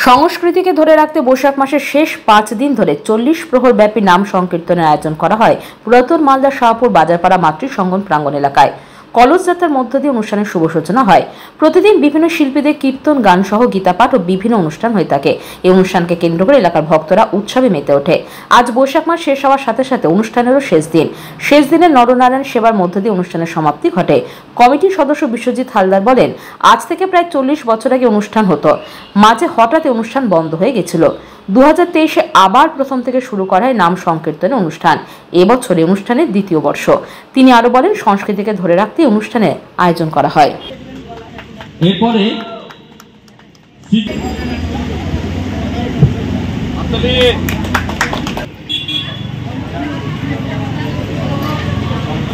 সংস্কৃতিকে ধরে রাখতে বৈশাখ মাসের শেষ 5 দিন ধরে 40 প্রহর ব্যাপী নাম সংকীর্তনের আয়োজন করা হয় পুরাতন মালদা শাহপুর বাজারপাড়া মাতৃসঙ্গম প্রাঙ্গণ এলাকায়। কলস যাত্রার মধ্য দিয়ে অনুষ্ঠানের শুভ সূচনা হয়। প্রতিদিন বিভিন্ন শিল্পীদের কীর্তন, গান সহ গীতাপাঠ ও বিভিন্ন অনুষ্ঠান হয়ে থাকে। এই অনুষ্ঠানকে কেন্দ্র করে এলাকার ভক্তরা উৎসবে মেতে ওঠে। আজ বৈশাখ মাস শেষ হওয়ার সাথে সাথে অনুষ্ঠানেরও শেষ দিনে নরনারায়ণ সেবার মধ্য দিয়ে অনুষ্ঠানের সমাপ্তি ঘটে। কমিটির সদস্য বিশ্বজিৎ হালদার বলেন, আজ থেকে প্রায় 40 বছর আগে অনুষ্ঠান হতো, মাঝে হঠাৎ অনুষ্ঠান বন্ধ হয়ে গেছিল। 2023-এ আবার প্রথম থেকে শুরু করা হয় নাম সংকীর্তনের অনুষ্ঠান। এবছর এই অনুষ্ঠানের দ্বিতীয় বর্ষ। তিনি আরো বলেন, সংস্কৃতিকে ধরে রাখতে অনুষ্ঠানের আয়োজন করা হয়। এরপরে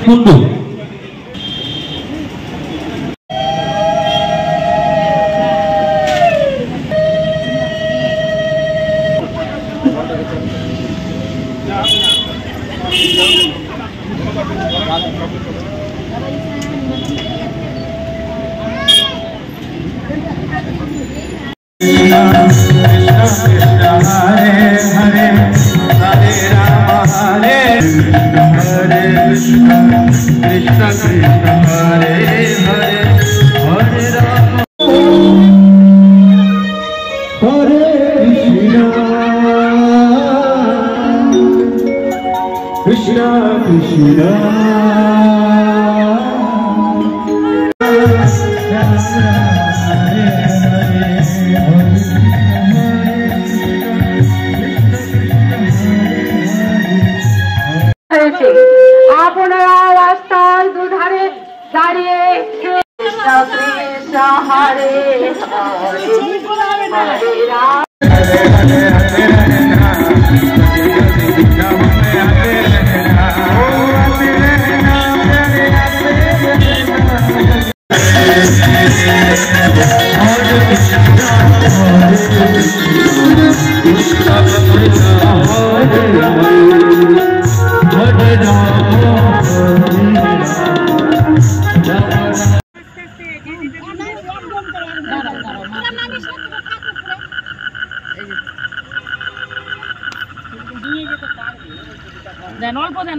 কুন্ডু Krishna Krishna আপনারা রাস্তার দুধারে দাঁড়িয়ে কৃষ্ণ কৃষ্ণ হরে হরে হরে রাম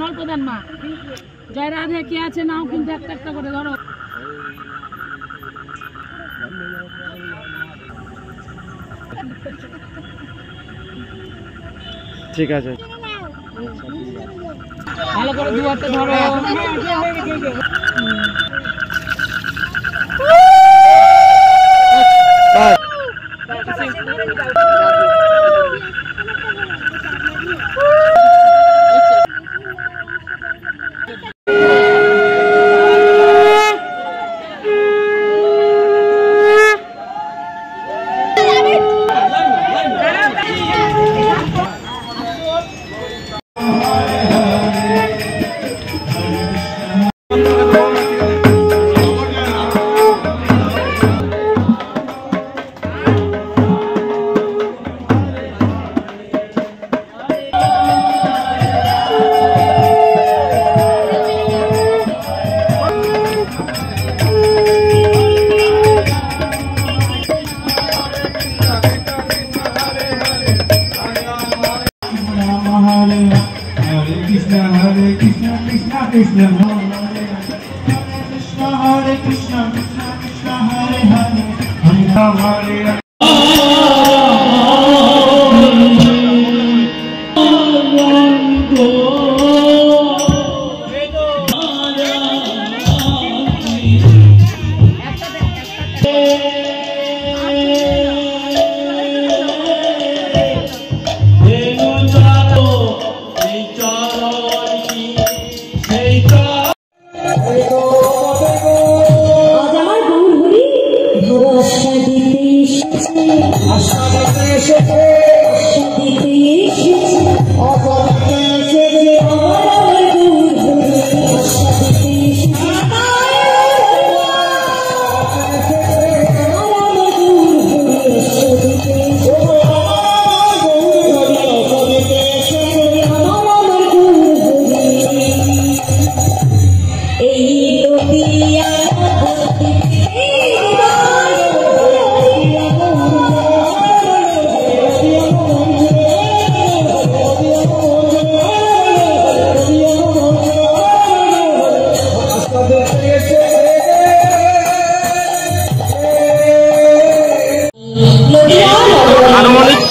অল্প দেন মা। জয় রাধে কে আছে নাও কিন্তু একটা একটা করে ধরো। ঠিক আছে, ভালো করে দু হাতে ধরো। Krishna Hare Krishna Krishna Krishna Hare Hare Hare Rama Hare Rama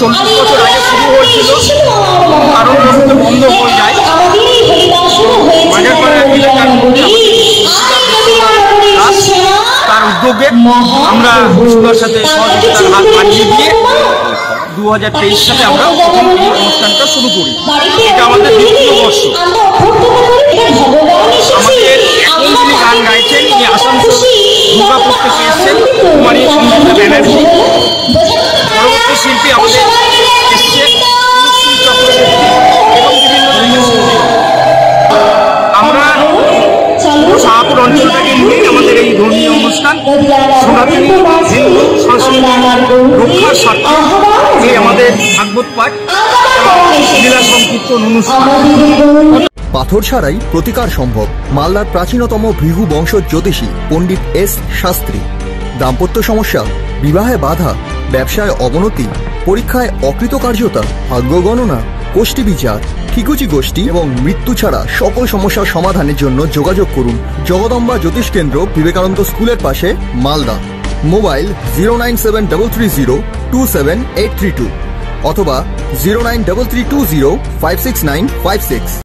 40 বছর আগে শুরু হয়েছিল, কারণবশত বন্ধ হয়ে যায়। বাজারপাড়া এলাকার মধ্যে তার উদ্যোগে আমরা বিষ্ণুর সাথে সহযোগিতার হাত বাড়িয়ে দিয়ে 2023 সালে আমরা প্রথম এই অনুষ্ঠানটা শুরু করি। এটা আমাদের দ্বিতীয় বর্ষ। আমাদের এখন যিনি গান গাইছেন তিনি আসানসোল দুর্গাপুর থেকে এসছেন, কুমারী সঙ্গীতা ব্যানার্জি। পরবর্তী শিল্পী আমাদের এসছে চক্রবর্তী এবং বিভিন্ন ধরনের শিল্পী। আমরা শাহপুর অঞ্চলটাকে নিয়ে আমাদের এই ধর্মীয় অনুষ্ঠান সনাতনী হিন্দু সংস্কৃতি রক্ষার স্বার্থে এই আমাদের ভাগবত পাঠ লীলা সংকীর্তন অনুষ্ঠান। পাথর ছাড়াই প্রতিকার সম্ভব। মালদার প্রাচীনতম ভৃগু বংশ জ্যোতিষী পণ্ডিত এস শাস্ত্রী। দাম্পত্য সমস্যা, বিবাহে বাধা, ব্যবসায় অবনতি, পরীক্ষায় অকৃতকার্যতা, ভাগ্য গণনা, গোষ্ঠী বিচার, ঠিকুচি গোষ্ঠী এবং মৃত্যু ছাড়া সকল সমস্যার সমাধানের জন্য যোগাযোগ করুন জগদম্বা জ্যোতিষ কেন্দ্র, বিবেকানন্দ স্কুলের পাশে, মালদা। মোবাইল 09730278332 অথবা 09332056956।